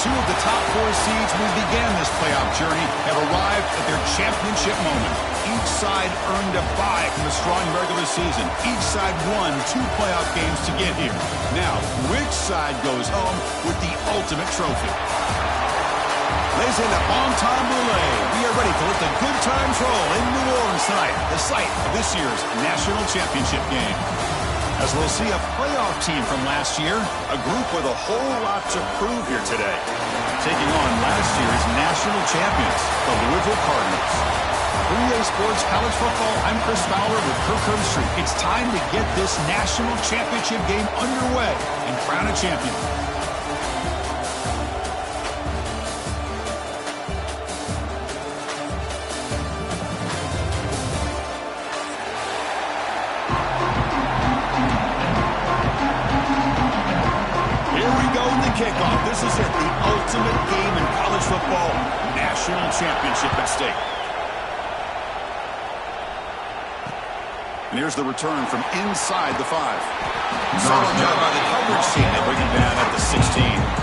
Two of the top 4 seeds who began this playoff journey have arrived at their championship moment. Each side earned a bye from a strong regular season. Each side won 2 playoff games to get here. Now, which side goes home with the ultimate trophy? Lays in a bon temps relay. We are ready to let the good times roll in New Orleans tonight, the site of this year's national championship game. As we'll see a playoff team from last year, a group with a whole lot to prove here today. Taking on last year's national champions, the Louisville Cardinals. For EA Sports College Football, I'm Chris Fowler with Kirk Herbstreit. It's time to get this national championship game underway and crown a champion. Kickoff. This is it, the ultimate game in college football. National championship at stake. And here's the return from inside the 5. Solid job by the coverage team. They bring him down at the 16.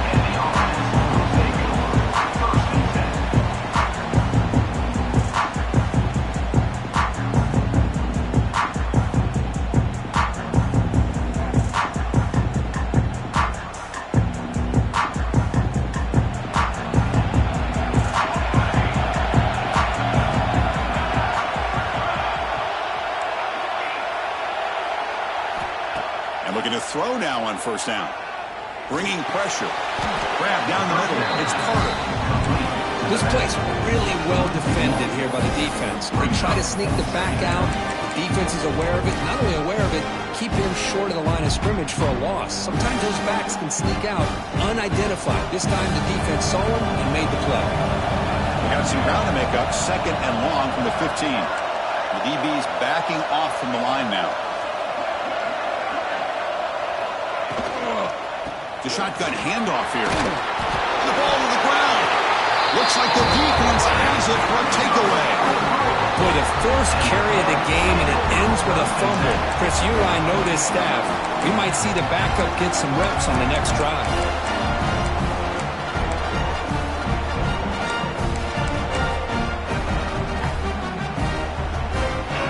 Looking to throw now on first down. Bringing pressure. Grab down the middle. It's Carter. This play's really well defended here by the defense. They try to sneak the back out. The defense is aware of it. Not only aware of it, keep him short of the line of scrimmage for a loss. Sometimes those backs can sneak out unidentified. This time the defense saw him and made the play. We got some ground to make up. 2nd and long from the 15. The DB's backing off from the line now. The shotgun handoff here. The ball to the ground. Looks like the defense has it for a takeaway. Boy, the first carry of the game, and it ends with a fumble. Chris, you and I know this staff. We might see the backup get some reps on the next drive.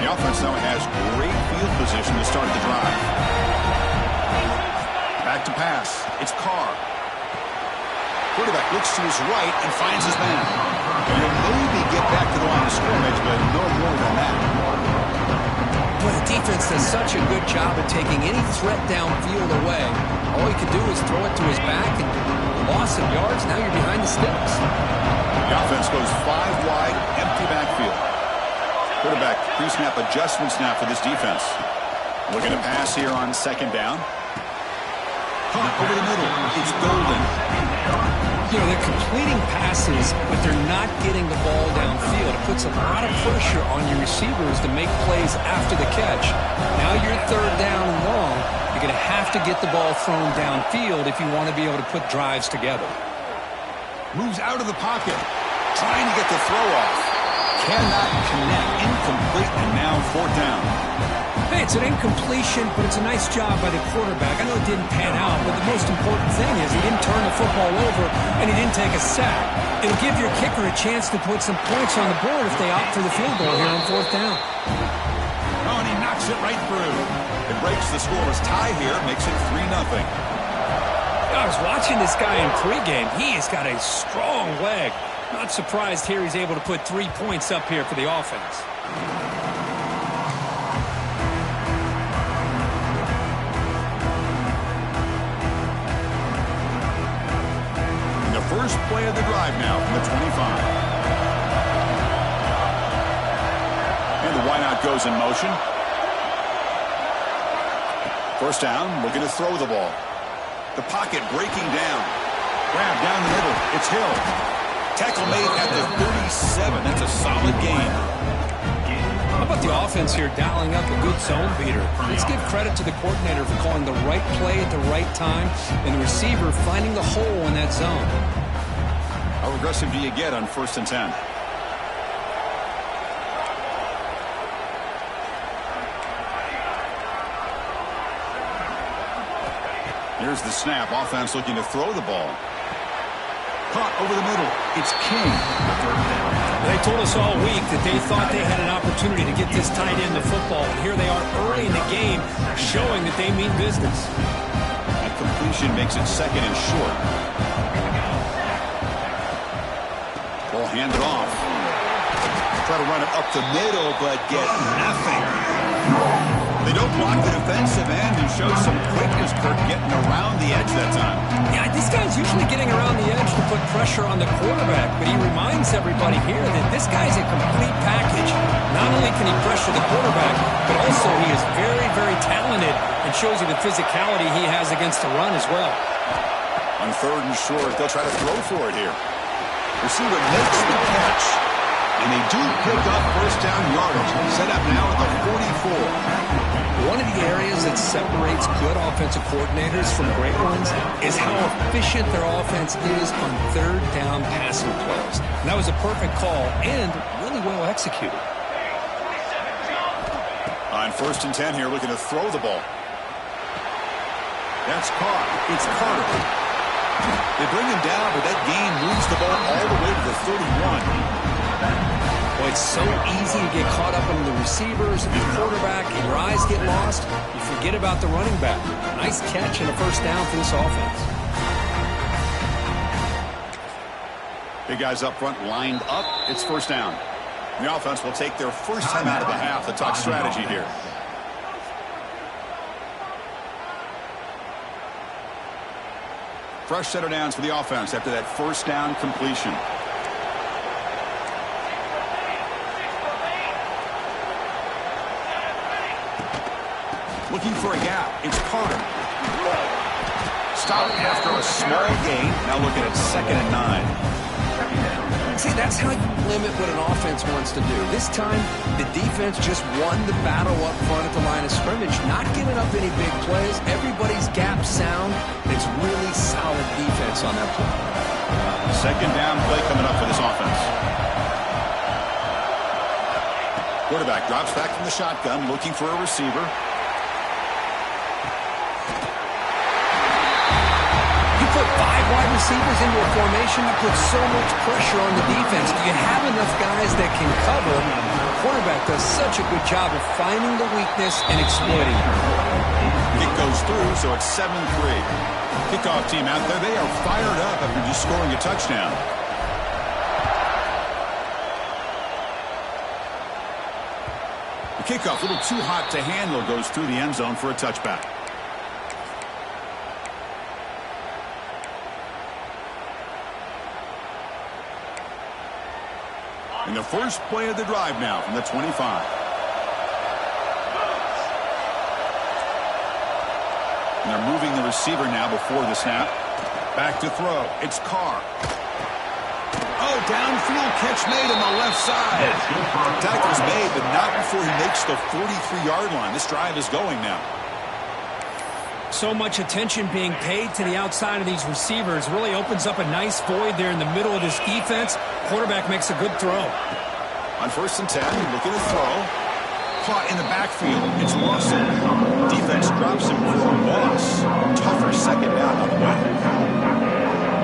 The offense now has great field position to start the drive. Back to pass. It's Carr. Quarterback looks to his right and finds his man. And he'll maybe get back to the line of scrimmage, but no more than that. Boy, the defense does such a good job of taking any threat downfield away. All he could do is throw it to his back, and loss of yards, now you're behind the sticks. The offense goes 5 wide, empty backfield. Quarterback pre-snap adjustments now for this defense. Looking to pass here on 2nd down. Over the middle. It's Golden. You know, they're completing passes, but they're not getting the ball downfield. It puts a lot of pressure on your receivers to make plays after the catch. Now you're 3rd down and long. You're going to have to get the ball thrown downfield if you want to be able to put drives together. Moves out of the pocket. Trying to get the throw off. Cannot connect. Incomplete, and now 4th down. Hey, it's an incompletion, but it's a nice job by the quarterback. I know it didn't pan out, but the most important thing is he didn't turn the football over, and he didn't take a sack. It'll give your kicker a chance to put some points on the board if they opt for the field goal here on 4th down. Oh, and he knocks it right through. It breaks the scoreless tie here, makes it 3-0. I was watching this guy in pregame. He has got a strong leg. Not surprised here he's able to put 3 points up here for the offense. First play of the drive now from the 25. And the wideout goes in motion. 1st down, looking to throw the ball. The pocket breaking down. Grab down the middle. It's Hill. Tackle made at the 37. That's a solid gain. How about the offense here dialing up a good zone beater? Let's give credit to the coordinator for calling the right play at the right time and the receiver finding the hole in that zone. How aggressive do you get on 1st and 10? Here's the snap. Offense looking to throw the ball. Caught over the middle. It's King. Third down. They told us all week that they thought they had an opportunity to get this tight end the football, and here they are early in the game showing that they mean business. That completion makes it second and short. Ball handed off. Try to run it up the middle, but get nothing. They don't block the defensive end and show some quickness, Kirk, getting around the edge that time. Yeah, this guy's usually getting around the edge to put pressure on the quarterback, but he reminds everybody here that this guy's a complete package. Not only can he pressure the quarterback, but also he is very, very talented and shows you the physicality he has against the run as well. On third and short, they'll try to throw for it here. Receiver makes the catch, and they do pick up first down yardage. Set up now at the 44. One of the areas that separates good offensive coordinators from great ones is how efficient their offense is on third down passing plays. And that was a perfect call and really well executed. On first and 10 here, looking to throw the ball. That's caught. It's Carter. They bring him down, but that gain moves the ball all the way to the 31. Boy, it's so easy to get caught up in the receivers, the quarterback, and your eyes get lost. You forget about the running back. Nice catch and a first down for this offense. Big guys up front lined up. It's first down. The offense will take their first time out of the half to talk strategy here. Fresh set of downs for the offense after that first down completion. Looking for a gap. It's Carter. Stop after a small gain. Now looking at second and 9. See, that's how you limit what an offense wants to do. This time, the defense just won the battle up front at the line of scrimmage, not giving up any big plays. Everybody's gap sound. It's really solid defense on that play. Second down play coming up for this offense. Quarterback drops back from the shotgun, looking for a receiver. Put 5 wide receivers into a formation that puts so much pressure on the defense. Do you have enough guys that can cover? The quarterback does such a good job of finding the weakness and exploiting it. Kick goes through, so it's 7-3. Kickoff team out there. They are fired up after just scoring a touchdown. The kickoff, a little too hot to handle, goes through the end zone for a touchback. In the first play of the drive now from the 25. And they're moving the receiver now before the snap. Back to throw. It's Carr. Oh, downfield catch made on the left side. Tackle's made, but not before he makes the 43-yard line. This drive is going now. So much attention being paid to the outside of these receivers really opens up a nice void there in the middle of this defense. Quarterback makes a good throw. On first and 10, looking to throw. Caught in the backfield. It's Lawson. Defense drops him for a loss. Tougher second down on the way.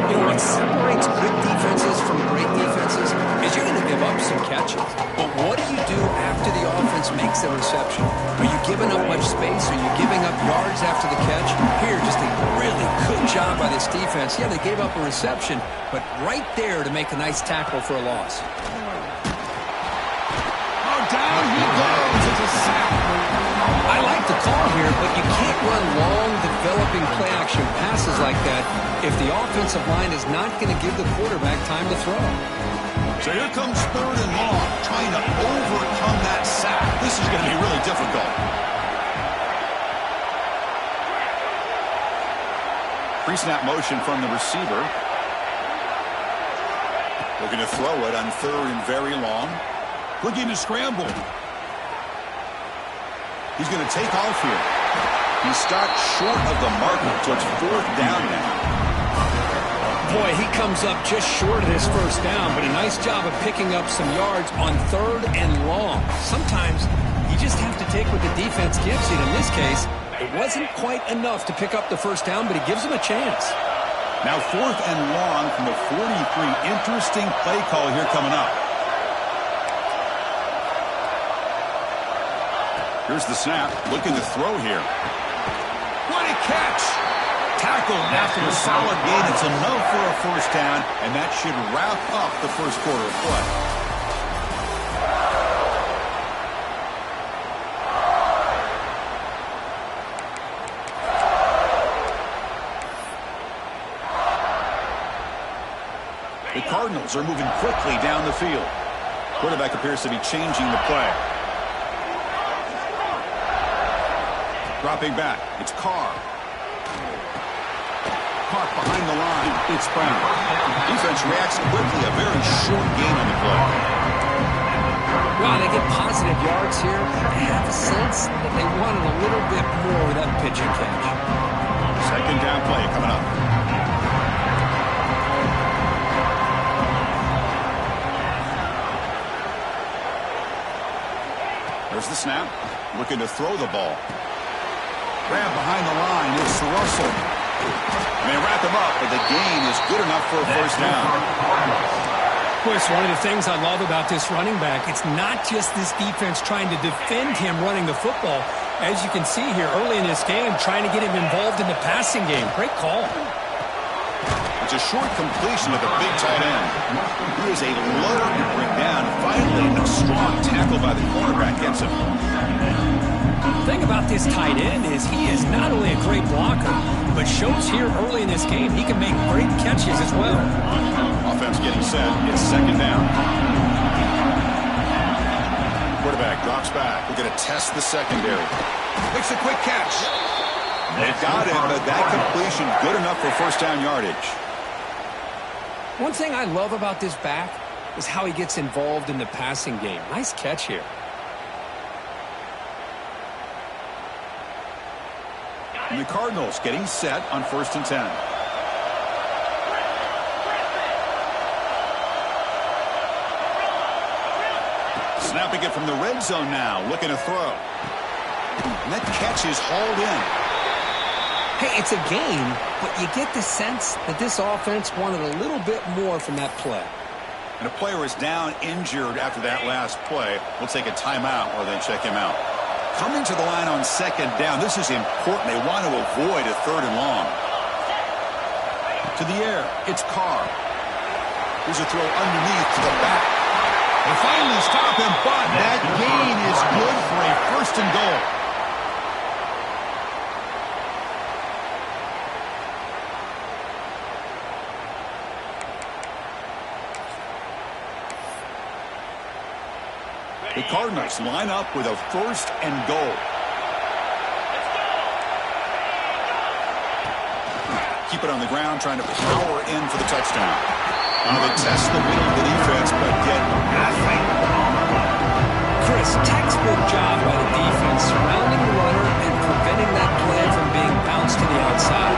You know, what separates good defenses from great defenses is you're going to give up some catches. But what do you do after the offense makes the reception? Are you giving up much space? Are you giving up yards after the catch? Here, just a really good job by this defense. Yeah, they gave up a reception, but right there to make a nice tackle for a loss. Oh, down he goes. It's a sack. I like the call here, but you can't run long, developing play-action passes like that if the offensive line is not going to give the quarterback time to throw. So here comes third and long, trying to overcome that sack. This is going to be really difficult. Pre-snap motion from the receiver. Looking to throw it on third and very long. Looking to scramble. He's going to take off here. He stopped short of the marker, so it's fourth down now. Boy, he comes up just short of this first down, but a nice job of picking up some yards on third and long. Sometimes you just have to take what the defense gives you. In this case, it wasn't quite enough to pick up the first down, but it gives him a chance. Now 4th and long from the 43. Interesting play call here coming up. Here's the snap. Looking to throw here. What a catch! Tackled after a solid gain. It's enough for a first down, and that should wrap up the first quarter of play. The Cardinals are moving quickly down the field. Quarterback appears to be changing the play. Dropping back. It's Carr. Caught behind the line. It's Brown. Defense reacts quickly. A very short gain on the play. Well, they get positive yards here. I have a sense that they wanted a little bit more with that pitch and catch. Second down play coming up. There's the snap. Looking to throw the ball. Grab behind the line. It's Russell. They wrap him up, but the gain is good enough for a first down. Boy, it's one of the things I love about this running back. It's not just this defense trying to defend him running the football. As you can see here early in this game, trying to get him involved in the passing game. Great call. It's a short completion of the big tight end. He is a load to bring down. Finally, a strong tackle by the cornerback gets him. The thing about this tight end is he is not only a great blocker, but shows here early in this game he can make great catches as well. Offense getting set. It's second down. Quarterback drops back. We're going to test the secondary. Makes a quick catch. They got it, but that completion good enough for first down yardage. One thing I love about this back is how he gets involved in the passing game. Nice catch here. And the Cardinals getting set on 1st and 10. Snapping it from the red zone now. Looking to throw. And that catch is hauled in. Hey, it's a game, but you get the sense that this offense wanted a little bit more from that play. And a player is down injured after that last play. We'll take a timeout or then check him out. Coming to the line on second down. This is important. They want to avoid a 3rd and long. To the air. It's Carr. Here's a throw underneath to the back. They finally stop him, but that gain is good for a 1st and goal. The Cardinals line up with a 1st and goal. Keep it on the ground, trying to power in for the touchdown. They test the middle of the defense, but get nothing. Chris, textbook job by the defense, surrounding the runner and preventing that play from being bounced to the outside.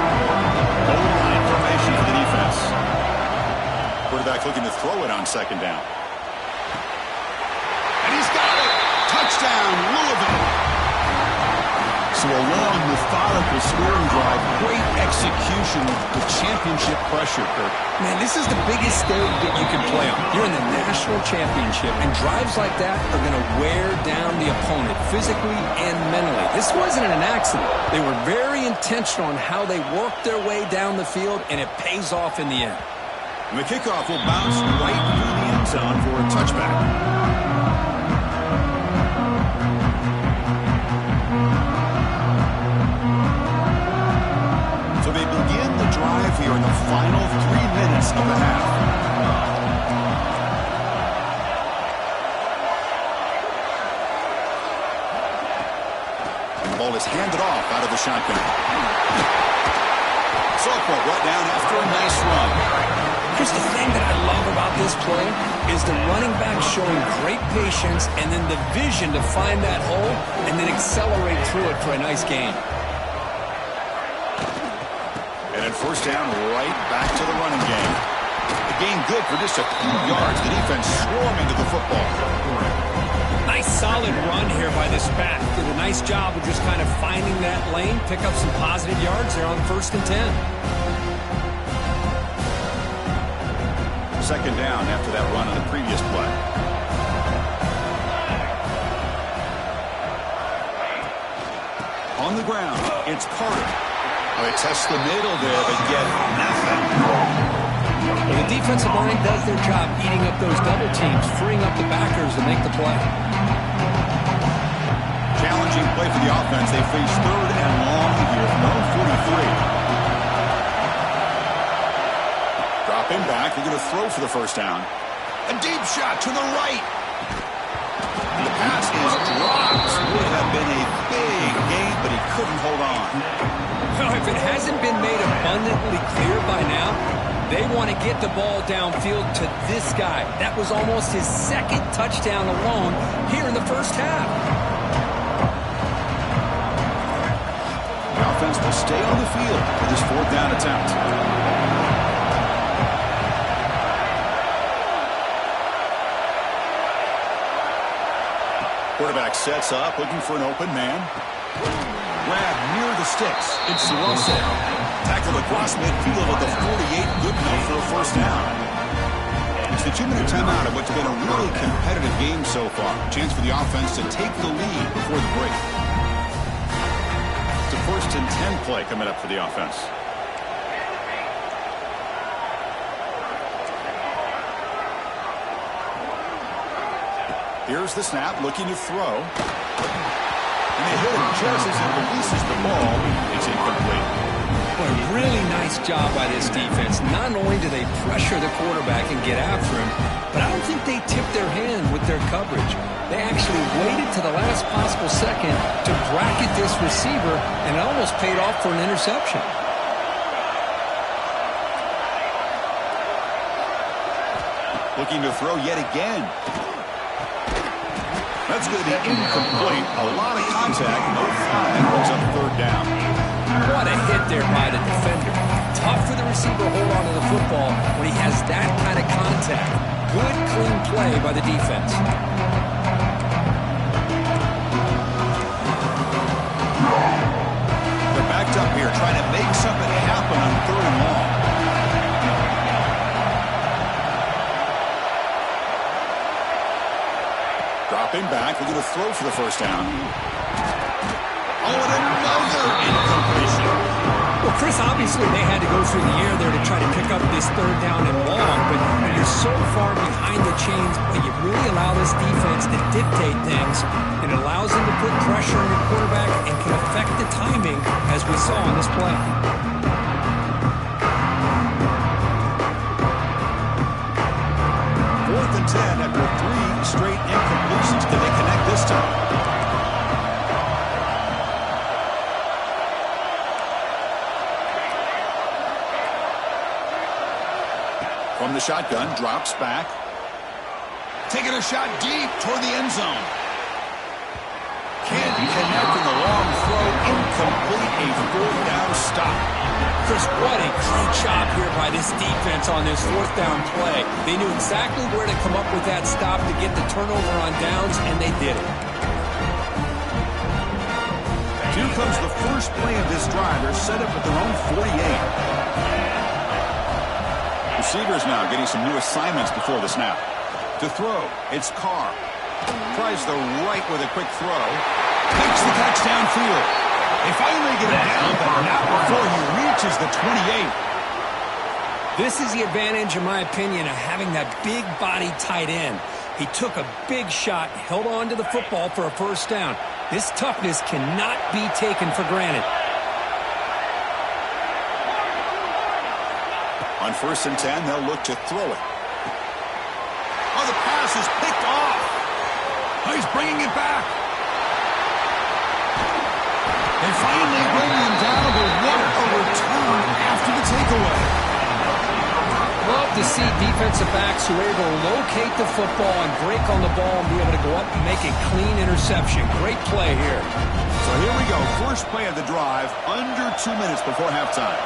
Goal line formation for the defense. Quarterback looking to throw it on second down. Touchdown, Louisville. So a long, methodical scoring drive. Great execution with championship pressure, Kirk. Man, this is the biggest stage that you can play on. You're in the national championship, and drives like that are going to wear down the opponent physically and mentally. This wasn't an accident. They were very intentional on how they worked their way down the field, and it pays off in the end. And the kickoff will bounce right through the end zone for a touchback. They begin the drive here in the final 3 minutes of the half. And the ball is handed off out of the shotgun. Softball brought down after a nice run. Here's the thing that I love about this play is the running back showing great patience and then the vision to find that hole and then accelerate through it for a nice gain. And first down, right back to the running game. The gain good for just a few yards. The defense swarming to the football. Nice solid run here by this back. Did a nice job of just kind of finding that lane, pick up some positive yards there on 1st and 10. Second down after that run on the previous play. On the ground, it's Carter. Oh, they test the middle there, but get nothing. Well, the defensive line does their job eating up those double teams, freeing up the backers to make the play. Challenging play for the offense. They face third and long here from their own 43. Dropping back, they're going to throw for the first down. A deep shot to the right. And the pass is dropped. Would have been a big gain, but he couldn't hold on. Well, if it hasn't been made abundantly clear by now, they want to get the ball downfield to this guy. That was almost his second touchdown alone here in the first half. The offense will stay on the field for this fourth down attempt. Quarterback sets up, looking for an open man. Grab near the sticks. It's Russell. Tackle across midfield at the 48. Good enough for a first down. It's the 2-minute timeout of what's been a really competitive game so far. Chance for the offense to take the lead before the break. It's a 1st and 10 play coming up for the offense. Here's the snap, looking to throw. And they hit him just as he releases the ball. It's incomplete. Boy, really nice job by this defense. Not only do they pressure the quarterback and get after him, but I don't think they tipped their hand with their coverage. They actually waited to the last possible second to bracket this receiver, and it almost paid off for an interception. Looking to throw yet again. That's going to be incomplete. A lot of contact. No flag. Brings up third down. What a hit there by the defender. Tough for the receiver to hold on to the football when he has that kind of contact. Good, clean play by the defense. They're backed up here trying to make something happen on third and long. Dropping back, we're going to throw for the first down. Oh, and another incompletion. Well, Chris, obviously they had to go through the air there to try to pick up this third down and long, but when you're so far behind the chains, but you really allow this defense to dictate things, it allows them to put pressure on your quarterback and can affect the timing, as we saw on this play. 4th and 10 after 3 straight incompletions. Can they connect this time? From the shotgun, drops back. Taking a shot deep toward the end zone. Can't connect in the long throw. Incomplete. A 4th down stop. Chris, what a great job here by this defense on this 4th down play. They knew exactly where to come up with that stop to get the turnover on downs, and they did it. Here comes the first play of this drive. They're set up at their own 48. Receivers now getting some new assignments before the snap. To throw, it's Carr. Tries the right with a quick throw. Takes the catch downfield. They finally get it down, but not before he reaches the 28. This is the advantage, in my opinion, of having that big body tight end. He took a big shot, held on to the football for a first down. This toughness cannot be taken for granted. On 1st and 10, they'll look to throw it. Oh, the pass is picked off. Oh, he's bringing it back. They finally bring him down, but what a return after the takeaway. Love to see defensive backs who are able to locate the football and break on the ball and be able to go up and make a clean interception. Great play here. So here we go. First play of the drive, under 2 minutes before halftime.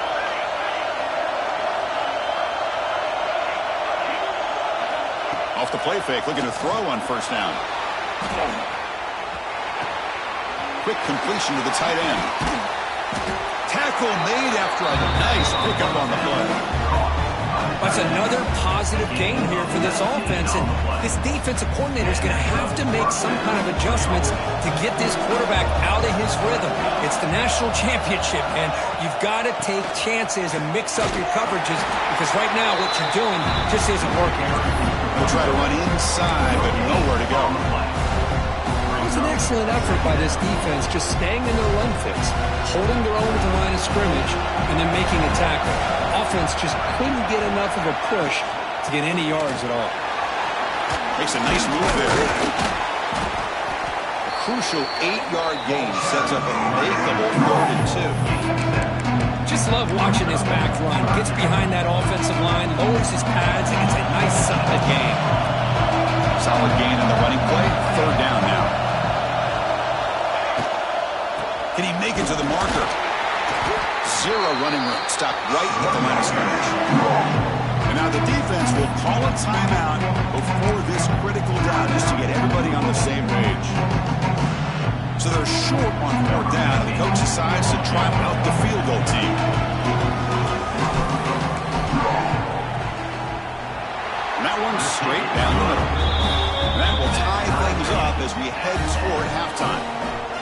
Off the play fake, looking to throw on first down. Quick completion to the tight end. Tackle made after a nice pickup on the play. That's another positive gain here for this offense, and this defensive coordinator is going to have to make some kind of adjustments to get this quarterback out of his rhythm. It's the national championship, man. You've got to take chances and mix up your coverages because right now what you're doing just isn't working. They'll try to run inside, but nowhere to go. It was an excellent effort by this defense, just staying in their run fits, holding their own at the line of scrimmage, and then making a tackle. Offense just couldn't get enough of a push to get any yards at all. Makes a nice move there. A crucial 8-yard gain sets up a makeable 3rd and 2. Just love watching this back run. Gets behind that offensive line, lowers his pads, and it's a nice solid gain. Solid gain on the running play. 3rd down now. Can he make it to the marker? 0 running room. Stopped right at the line of scrimmage. And now the defense will call a timeout before this critical down just to get everybody on the same page. So they're short on 4th down, and the coach decides to trot out the field goal team. And that one's straight down the middle. And that will tie things up as we head toward halftime.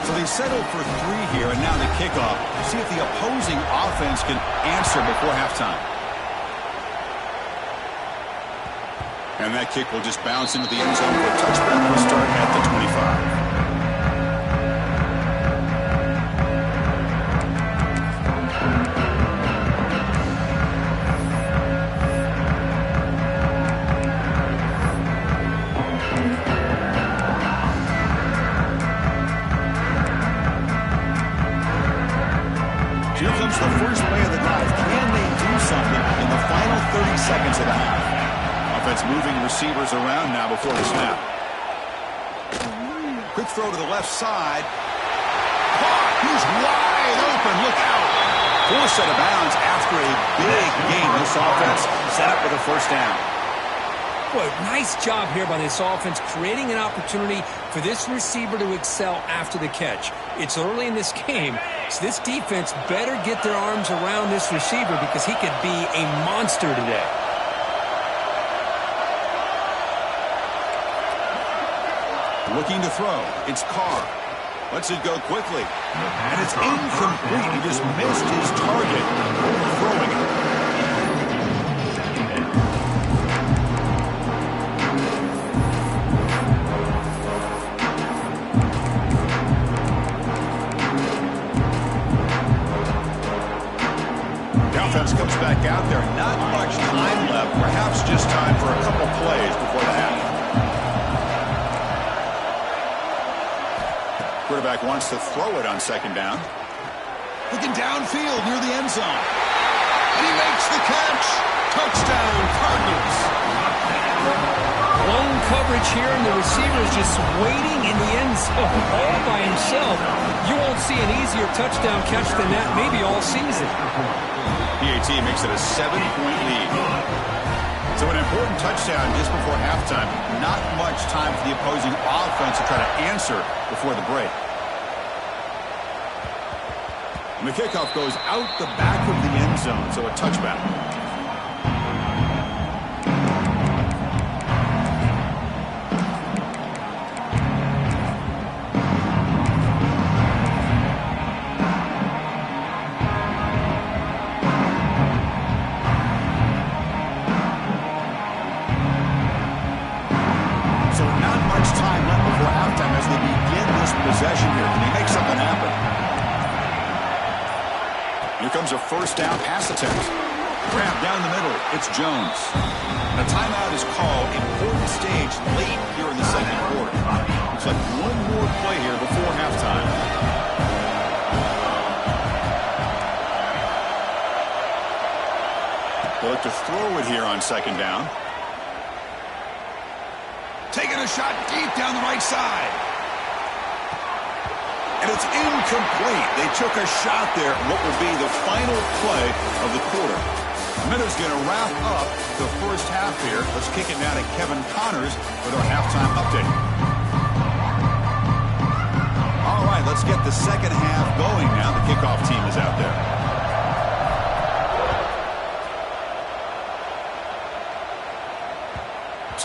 So they settled for 3 here, and now the kickoff. See if the opposing offense can answer before halftime. And that kick will just bounce into the end zone for a touchback. We'll start at the 25. Here comes the first play of the drive. Can they do something in the final 30 seconds of the half? Offense moving receivers around now before the snap. Quick throw to the left side. He's wide open. Look out. Forced out of bounds after a big gain. This offense set up with a 1st down. Boy, nice job here by this offense, creating an opportunity for this receiver to excel after the catch. It's early in this game, so this defense better get their arms around this receiver because he could be a monster today. Looking to throw. It's Carr. Lets it go quickly. And it's incomplete. He just missed his target. Overthrowing it. Comes back out there. Not much time left. Perhaps just time for a couple plays before the half. Quarterback wants to throw it on 2nd down. Looking downfield near the end zone. And he makes the catch. Touchdown, Cardinals. Lone coverage here, and the receiver is just waiting in the end zone all by himself. You won't see an easier touchdown catch than that maybe all season. PAT makes it a 7-point lead. So an important touchdown just before halftime. Not much time for the opposing offense to try to answer before the break. And the kickoff goes out the back of the end zone, so a touchback. Possession here. Can he make something happen? Here comes a 1st down pass attempt. Grab down the middle. It's Jones. And a timeout is called. Important stage late here in the 2nd quarter. Looks like one more play here before halftime. They look to throw it here on 2nd down. Taking a shot deep down the right side. And it's incomplete. They took a shot there at what will be the final play of the quarter. Minutes going to wrap up the first half here. Let's kick it now to Kevin Connors with our halftime update. All right, let's get the second half going now. The kickoff team is out there.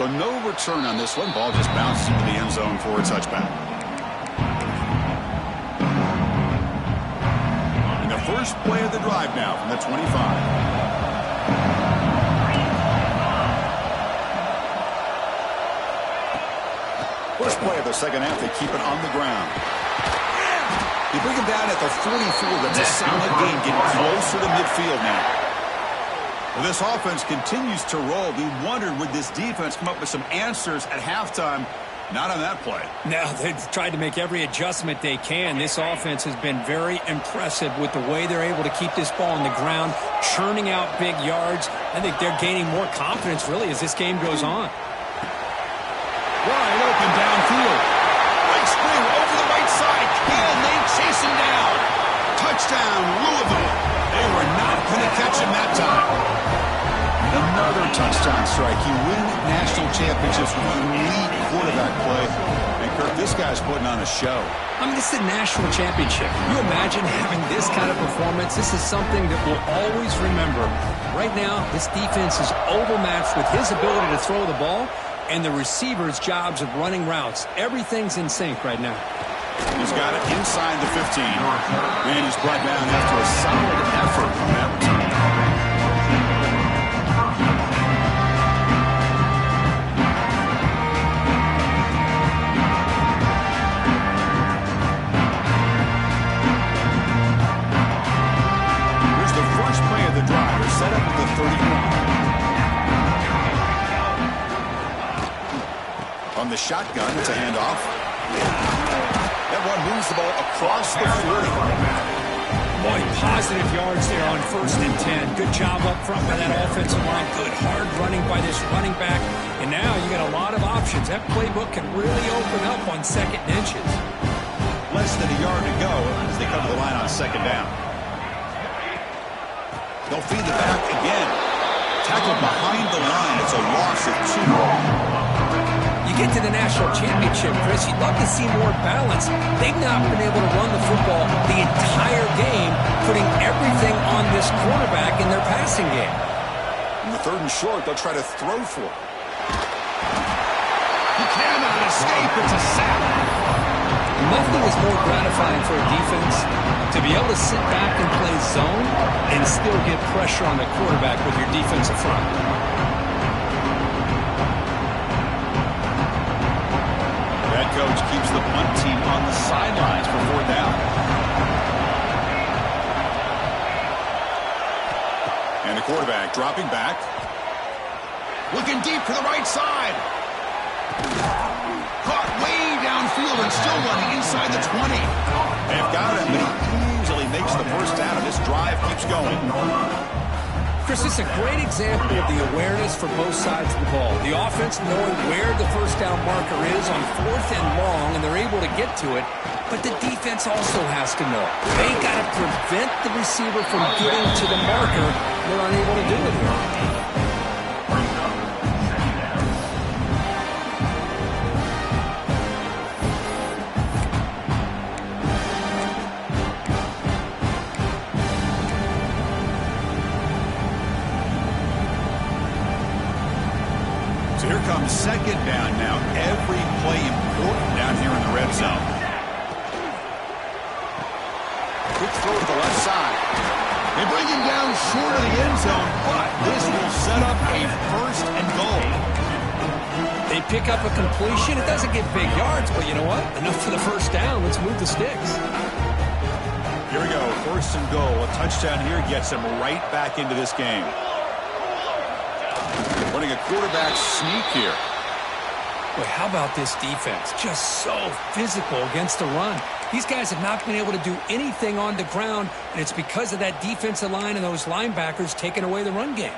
So no return on this one. Ball just bounces into the end zone for a touchback. And the first play of the drive now from the 25. First play of the second half, they keep it on the ground. You bring him down at the 44. That's a solid gain, getting closer to midfield now. Well, this offense continues to roll. We wondered, would this defense come up with some answers at halftime? Not on that play. No, they've tried to make every adjustment they can. This offense has been very impressive with the way they're able to keep this ball on the ground, churning out big yards. I think they're gaining more confidence, really, as this game goes on. Wide open downfield. Big spring over the right side. Can they chase him down? Touchdown, Louisville. They were not going to catch him that time. Another touchdown strike. You win national championships with elite quarterback play. And, Kirk, this guy's putting on a show. I mean, this is a national championship. Can you imagine having this kind of performance? This is something that we'll always remember. Right now, this defense is overmatched with his ability to throw the ball and the receiver's jobs of running routes. Everything's in sync right now. He's got it inside the 15. And he's brought down after a solid effort on that return. Here's the first play of the drive. They're set up at the 31. On the shotgun, it's a handoff. That one moves the ball across the 40. Boy, positive yards there on 1st and 10. Good job up front by that offensive line. Good hard running by this running back. And now you got a lot of options. That playbook can really open up on 2nd and inches. Less than a yard to go as they come to the line on 2nd down. They'll feed the back again. Tackled behind the line. It's a loss of 2. You get to the national championship, Chris, you'd love to see more balance. They've not been able to run the football the entire game, putting everything on this quarterback in their passing game. In the 3rd and short, they'll try to throw for it. He cannot escape. It's a sack. Nothing is more gratifying for a defense to be able to sit back and play zone and still get pressure on the quarterback with your defensive front. Coach keeps the punt team on the sidelines for 4th down. And the quarterback dropping back. Looking deep to the right side. Caught way downfield and still running inside the 20. They've got him, but he easily makes the first down, and this drive keeps going. Chris, this is a great example of the awareness for both sides of the ball. The offense knowing where the first down marker is on 4th and long, and they're able to get to it. But the defense also has to know. They got to prevent the receiver from getting to the marker. They're unable to do it here. Here comes 2nd down now. Every play important down here in the red zone. Quick throw to the left side. They bring him down short of the end zone, but this will set up a 1st and goal. They pick up a completion. It doesn't get big yards, but you know what? Enough for the first down. Let's move the sticks. Here we go. 1st and goal. A touchdown here gets them right back into this game. Running a quarterback sneak here. Boy, how about this defense? Just so physical against the run. These guys have not been able to do anything on the ground, and it's because of that defensive line and those linebackers taking away the run game.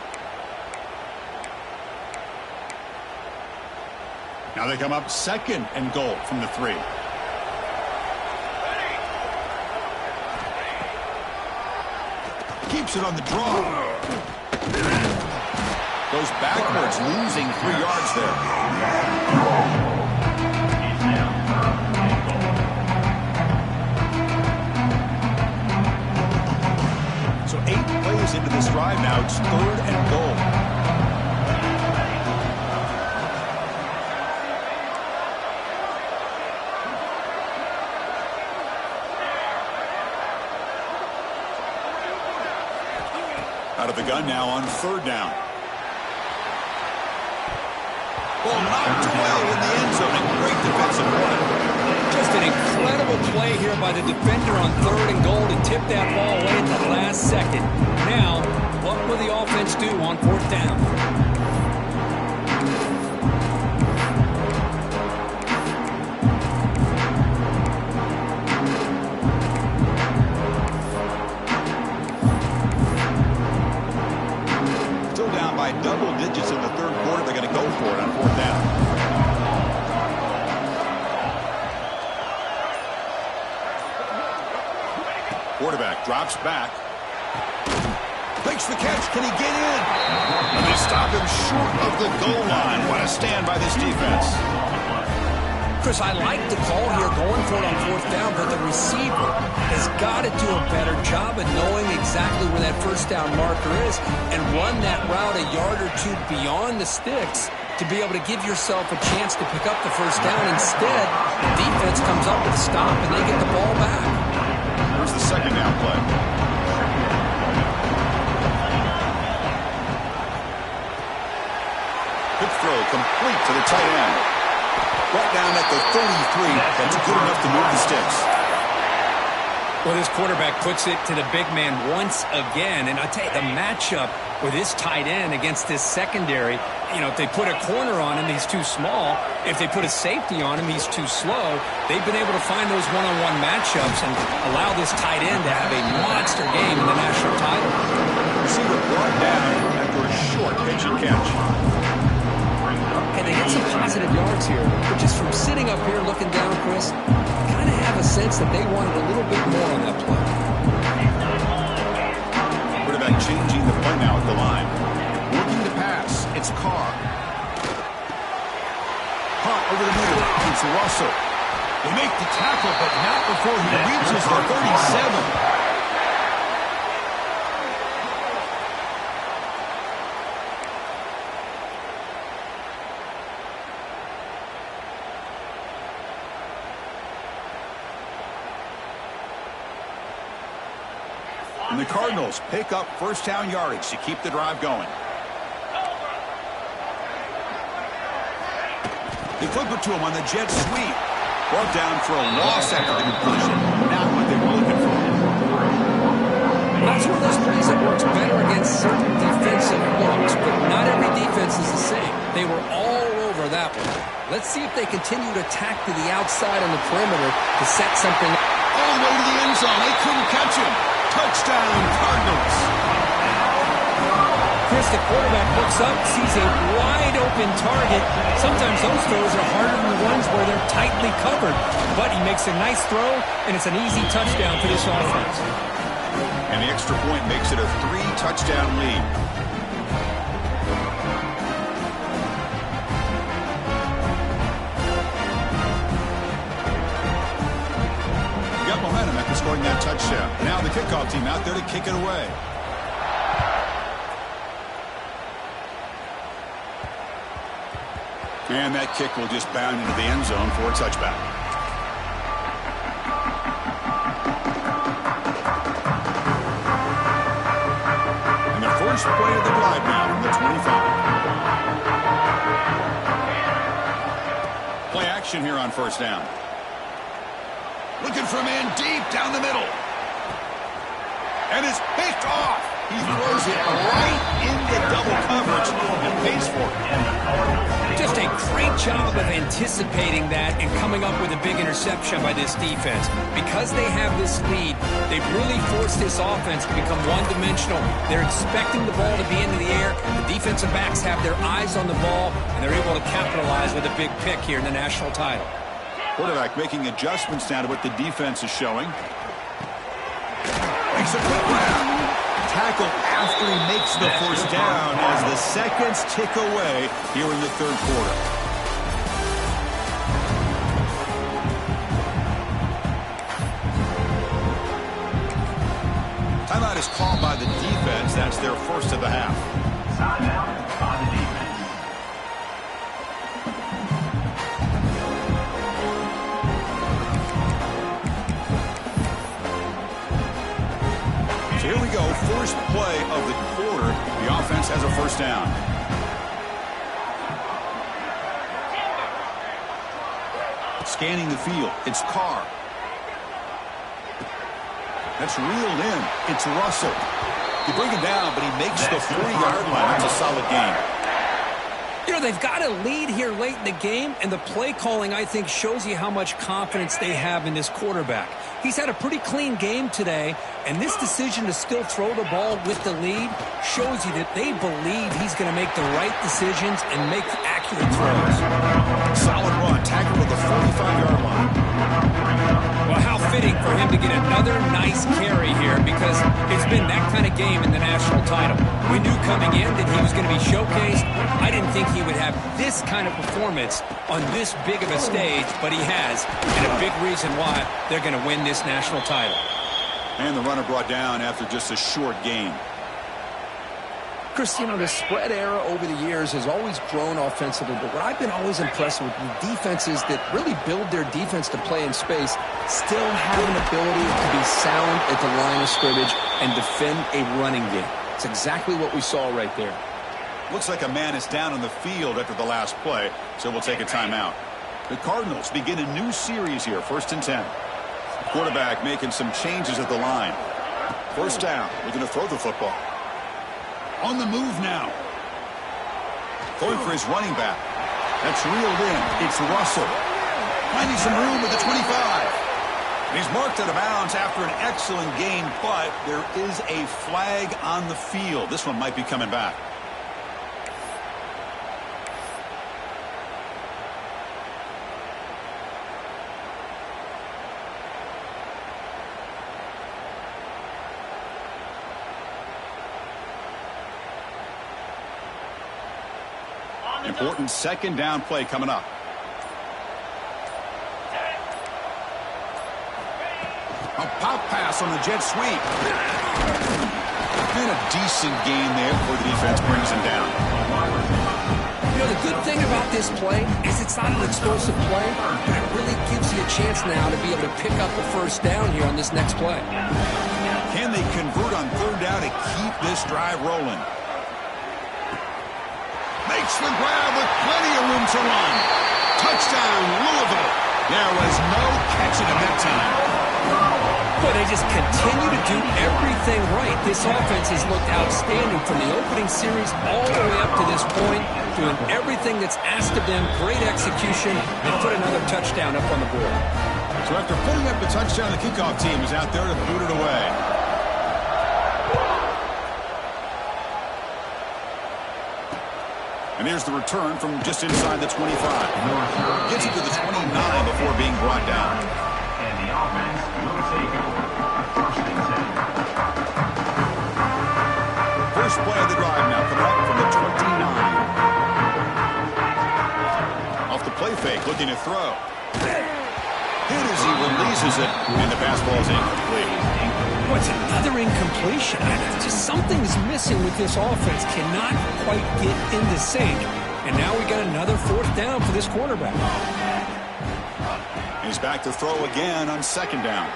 Now they come up 2nd and goal from the 3. Keeps it on the draw. Goes backwards, losing 3 yards there. So 8 plays into this drive now. It's 3rd and goal. Out of the gun now on third down. Ball knocked away in the end zone. A great defensive play. Just an incredible play here by the defender on third and goal to tip that ball away at the last second. Now, what will the offense do on fourth down? Still down by double digits in the third quarter. They're going to go for it on fourth down. Quarterback drops back. Makes the catch. Can he get in? And they stop him short of the goal line. What a stand by this defense. Chris, I like the call here going for it on fourth down, but the receiver has got to do a better job of knowing exactly where that first down marker is and run that route a yard or two beyond the sticks to be able to give yourself a chance to pick up the first down. Instead, the defense comes up with a stop and they get the ball back. Here's the second down play. Quick throw complete to the tight end. Brought down at the 33. That's good enough to move the sticks. Well, this quarterback puts it to the big man once again. And I'll tell you, the matchup with this tight end against this secondary, you know, if they put a corner on him, he's too small. If they put a safety on him, he's too slow. They've been able to find those one-on-one matchups and allow this tight end to have a monster game in the national title. Receiver brought down after a short pitch and catch. And they get some positive yards here, but just from sitting up here looking down, Chris, I kind of have a sense that they wanted a little bit more on that play. Quarterback changing the play now at the line. Looking to pass. It's Carr. Hot over the middle. It's Russell. They make the tackle, but not before he reaches the 37. And the Cardinals pick up first down yardage to keep the drive going. They flip it to him on the jet sweep. Brought down for a loss after the conclusion. Not what they were looking for. That's one of those plays that works better against certain defensive looks, but not every defense is the same. They were all over that one. Let's see if they continue to tack to the outside on the perimeter to set something all the way to the end zone. They couldn't catch him. Touchdown, Cardinals. Chris, the quarterback looks up, sees a wide-open target. Sometimes those throws are harder than the ones where they're tightly covered. But he makes a nice throw, and it's an easy touchdown for this offense. And the extra point makes it a 3-touchdown lead. Momentum after scoring that touchdown. Now the kickoff team out there to kick it away. And that kick will just bound into the end zone for a touchback. And the first play of the drive now from the 25. Play action here on first down. Looking for a man deep down the middle. And it's picked off. He throws it right into double coverage and pays for it. Just a great job of anticipating that and coming up with a big interception by this defense. Because they have this lead, they've really forced this offense to become one-dimensional. They're expecting the ball to be into the air. The defensive backs have their eyes on the ball, and they're able to capitalize with a big pick here in the national title. Quarterback making adjustments now to what the defense is showing. Makes a quick grab. Tackle after he makes the first down as the seconds tick away here in the third quarter. Timeout is called by the defense. That's their first of the half. Timeout by the defense. So here we go, first play of the quarter. offense has a first down. Scanning the field. It's Carr. That's reeled in. It's Russell. You bring him down, but he makes the 40-yard line. It's a solid game. You know, they've got a lead here late in the game, and the play calling, I think, shows you how much confidence they have in this quarterback. He's had a pretty clean game today, and this decision to still throw the ball with the lead shows you that they believe he's going to make the right decisions and make accurate throws. Solid run, tackled at the 45-yard line. Well, how fitting for him to get another nice carry here, because it's been that kind of game in the national title. We knew coming in that he was going to be showcased. I didn't think he would have this kind of performance on this big of a stage, but he has, and a big reason why they're going to win this national title. And the runner brought down after just a short gain. Chris, you know, the spread era over the years has always grown offensively, but what I've been always impressed with the defenses that really build their defense to play in space still have an ability to be sound at the line of scrimmage and defend a running game. It's exactly what we saw right there. Looks like a man is down on the field after the last play, so we'll take a timeout. The Cardinals begin a new series here, 1st and 10. Quarterback making some changes at the line. First down, we're going to throw the football. On the move now. Going for his running back. That's reeled in. It's Russell. Finding some room at the 25. And he's marked out of bounds after an excellent gain, but there is a flag on the field. This one might be coming back. Important 2nd down play coming up. A pop pass on the jet sweep. And a decent gain there before the defense brings him down. You know, the good thing about this play is it's not an explosive play, but it really gives you a chance now to be able to pick up the first down here on this next play. Can they convert on 3rd down to keep this drive rolling? Makes the grab with plenty of room to run. Touchdown, Louisville. There was no catching him that time. But they just continue to do everything right. This offense has looked outstanding from the opening series all the way up to this point, doing everything that's asked of them, great execution, and put another touchdown up on the board. So after putting up the touchdown, the kickoff team is out there to boot it away. And here's the return from just inside the 25. Gets it to the 29 before being brought down. And the offense will take over. 1st and 10. First play of the drive now coming up from the 29. Off the play fake, looking to throw. Hit as he releases it, and the pass ball is incomplete. What's another incompletion? Just something's missing with this offense. Cannot quite get into sync. And now we got another 4th down for this quarterback. He's back to throw again on 2nd down.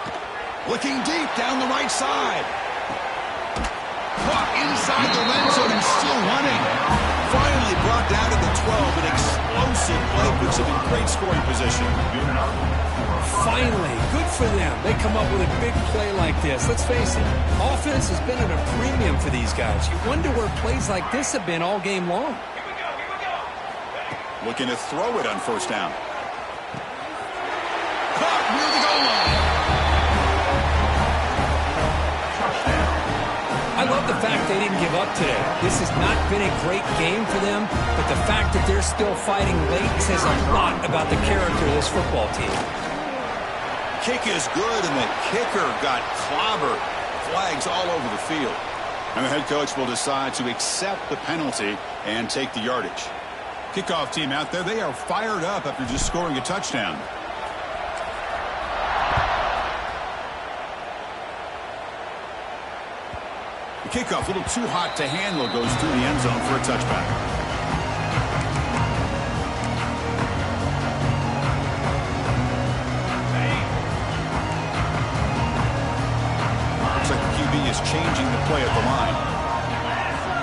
Looking deep down the right side. Caught inside the red zone and still running. Finally brought down to the 12. An explosive play puts him in great scoring position. Finally, good for them. They come up with a big play like this. Let's face it, offense has been at a premium for these guys. You wonder where plays like this have been all game long. Looking to throw it on 1st down. Caught near the goal line. I love the fact they didn't give up today. This has not been a great game for them, but the fact that they're still fighting late says a lot about the character of this football team. Kick is good, and the kicker got clobbered. Flags all over the field. And the head coach will decide to accept the penalty and take the yardage. Kickoff team out there, they are fired up after just scoring a touchdown. The kickoff, a little too hot to handle, goes through the end zone for a touchback. Is changing the play at the line.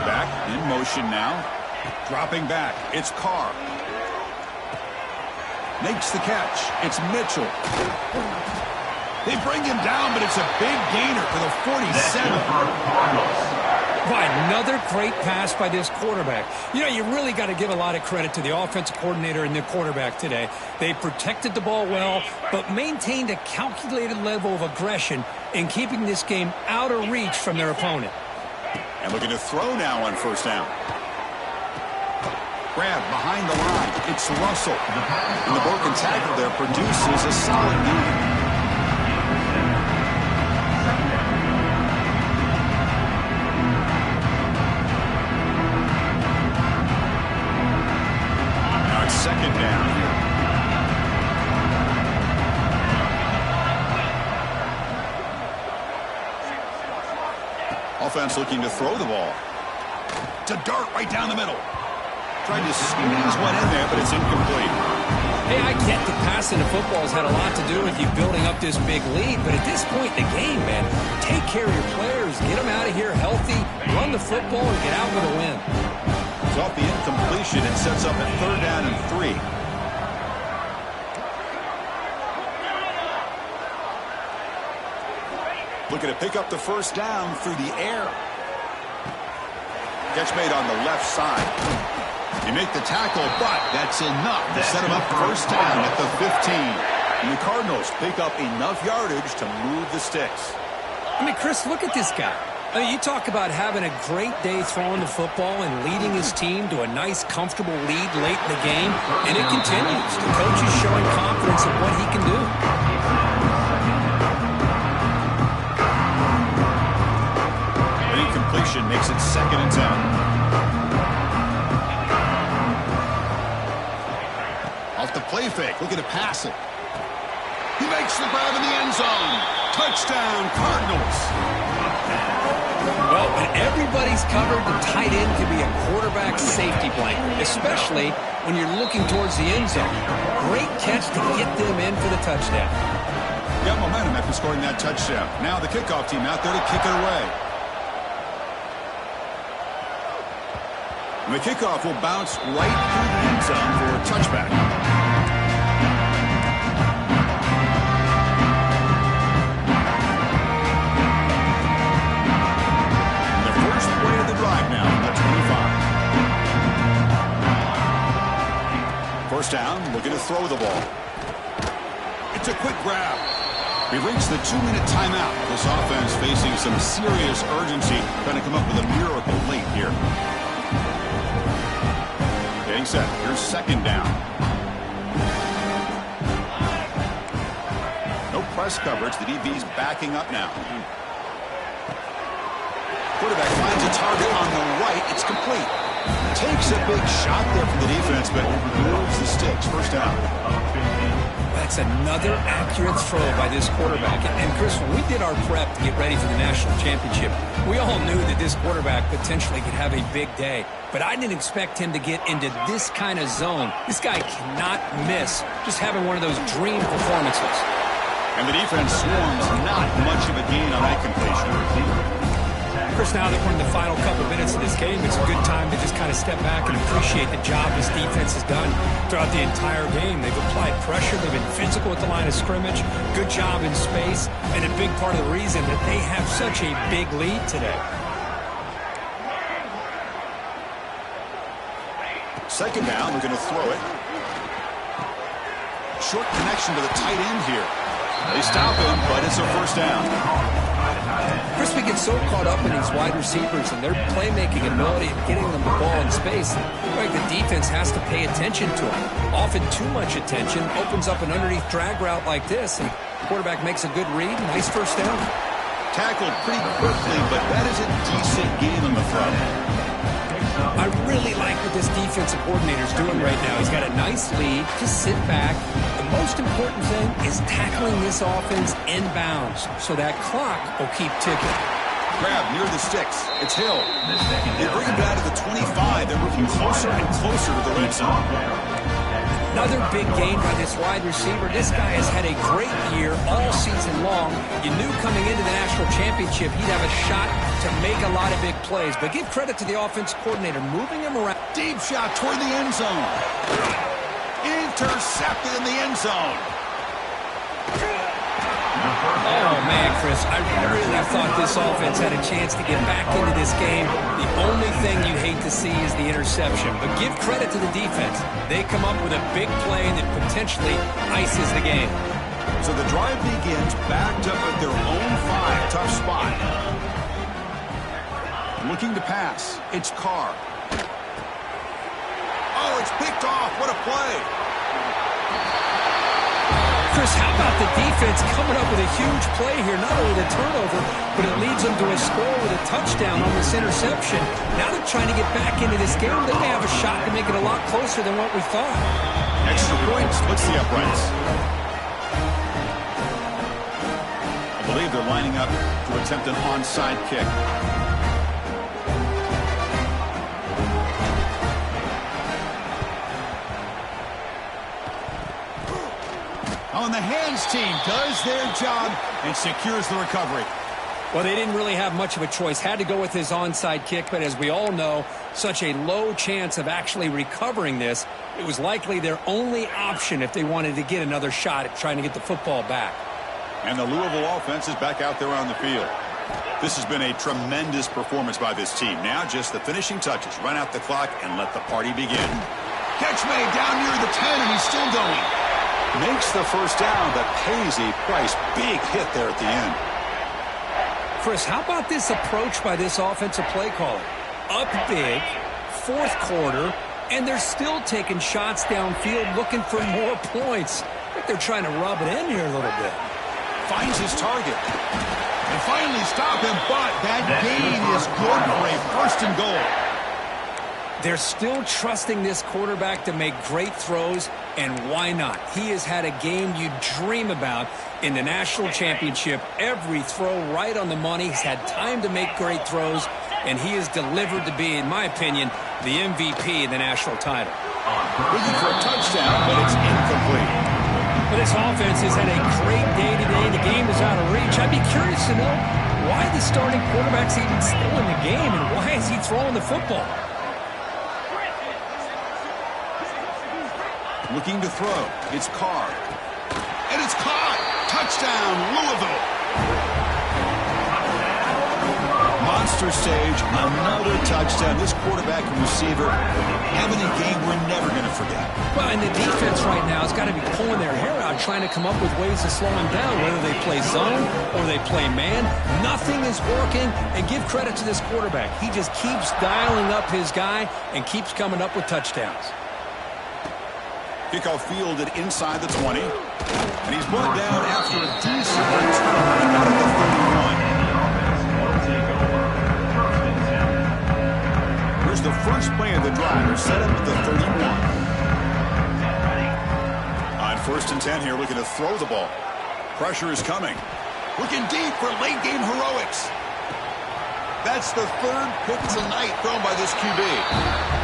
Back in in motion now. Dropping back. It's Carr. Makes the catch. It's Mitchell. They bring him down, but it's a big gainer for the 47. By another great pass by this quarterback. You know, you really got to give a lot of credit to the offensive coordinator and the quarterback today. They protected the ball well, but maintained a calculated level of aggression in keeping this game out of reach from their opponent. And looking to throw now on first down. Grab behind the line. It's Russell. And the broken tackle there produces a solid gain. Second down here. Offense looking to throw the ball. To dart right down the middle. Tried to squeeze one in there, but it's incomplete. Hey, I get the passing of football has had a lot to do with you building up this big lead, but at this point in the game, man, take care of your players, get them out of here healthy, run the football, and get out with a win. Off the incompletion, it sets up at 3rd down and 3. Looking to pick up the first down through the air. Catch made on the left side. You make the tackle, but that's enough to set him up first down at the 15. And the Cardinals pick up enough yardage to move the sticks. I mean, Chris, look at this guy. I mean, you talk about having a great day throwing the football and leading his team to a nice, comfortable lead late in the game, and it continues. The coach is showing confidence in what he can do. An incompletion makes it 2nd and 10. Off the play fake, looking to pass it. He makes the grab in the end zone. Touchdown, Cardinals. Well, when everybody's covered, the tight end can be a quarterback safety blanket, especially when you're looking towards the end zone. Great catch to get them in for the touchdown. Got momentum after scoring that touchdown. Now the kickoff team out there to kick it away. And the kickoff will bounce right through the end zone for a touchback. First down, looking to throw the ball. It's a quick grab. We reached the 2-minute timeout. This offense facing some serious urgency, trying to come up with a miracle late here. Getting set. Here's 2nd down. No press coverage. The DB's backing up now. Quarterback finds a target on the right. It's complete. Takes a big shot there from the defense, but moves the sticks. First down. That's another accurate throw by this quarterback. And Chris, when we did our prep to get ready for the national championship, we all knew that this quarterback potentially could have a big day. But I didn't expect him to get into this kind of zone. This guy cannot miss. Just having one of those dream performances. And the defense swarms not much of a gain on that completion. Chris, now that we're in the final couple minutes of this game, it's a good time to just kind of step back and appreciate the job this defense has done throughout the entire game. They've applied pressure. They've been physical at the line of scrimmage. Good job in space. And a big part of the reason that they have such a big lead today. 2nd down, we're going to throw it. Short connection to the tight end here. They stop him, but it's a first down. Chris, we get so caught up in these wide receivers and their playmaking ability and getting them the ball in space. Like the defense has to pay attention to them. Often too much attention opens up an underneath drag route like this, and the quarterback makes a good read. Nice first down. Tackled pretty quickly, but that is a decent gain on the throw. I really like what this defensive coordinator is doing right now. He's got a nice lead. Just sit back. The most important thing is tackling this offense inbounds so that clock will keep ticking. Grab near the sticks. It's Hill. They bring him down to the 25. They're moving closer and closer to the red zone. Another big gain by this wide receiver. This guy has had a great year all season long. You knew coming into the national championship he'd have a shot to make a lot of big plays. But give credit to the offensive coordinator moving him around. Deep shot toward the end zone. Intercepted in the end zone. Oh, man, Chris, I really thought this offense had a chance to get back into this game. The only thing you hate to see is the interception. But give credit to the defense. They come up with a big play that potentially ices the game. So the drive begins backed up at their own 5. Tough spot. Looking to pass. It's Carr. Oh, it's picked off. What a play. Chris, how about the defense coming up with a huge play here? Not only the turnover, but it leads them to a score with a touchdown on this interception. Now they're trying to get back into this game. They may have a shot to make it a lot closer than what we thought. Extra point splits the uprights. I believe they're lining up to attempt an onside kick. On the hands team does their job and secures the recovery. Well, they didn't really have much of a choice. Had to go with his onside kick, but as we all know, such a low chance of actually recovering this. It was likely their only option if they wanted to get another shot at trying to get the football back. And the Louisville offense is back out there on the field. This has been a tremendous performance by this team. Now just the finishing touches. Run out the clock and let the party begin. Catch made down near the 10, and he's still going. Makes the first down, but pays a price. Big hit there at the end. Chris, how about this approach by this offensive play caller? Up big, fourth quarter, and they're still taking shots downfield looking for more points. I think they're trying to rub it in here a little bit. Finds his target. And finally stop him, but that gain is good for a first and goal. They're still trusting this quarterback to make great throws, and why not? He has had a game you dream about in the national championship. Every throw right on the money. He's had time to make great throws, and he is delivered to be, in my opinion, the MVP of the national title. Looking for a touchdown, but it's incomplete. But this offense has had a great day today. The game is out of reach. I'd be curious to know why the starting quarterback's even still in the game, and why is he throwing the football? Looking to throw. It's Carr. And it's caught. Touchdown, Louisville. Monster stage, another touchdown. This quarterback and receiver having a game we're never going to forget. Well, and the defense right now has got to be pulling their hair out, trying to come up with ways to slow him down, whether they play zone or they play man. Nothing is working, and give credit to this quarterback. He just keeps dialing up his guy and keeps coming up with touchdowns. Kickoff fielded inside the 20. And he's brought down after a decent return out of the 31. Here's the first play of the drive. They're set up at the 31. On 1st and 10 here, looking to throw the ball. Pressure is coming. Looking deep for late-game heroics. That's the 3rd pick tonight thrown by this QB.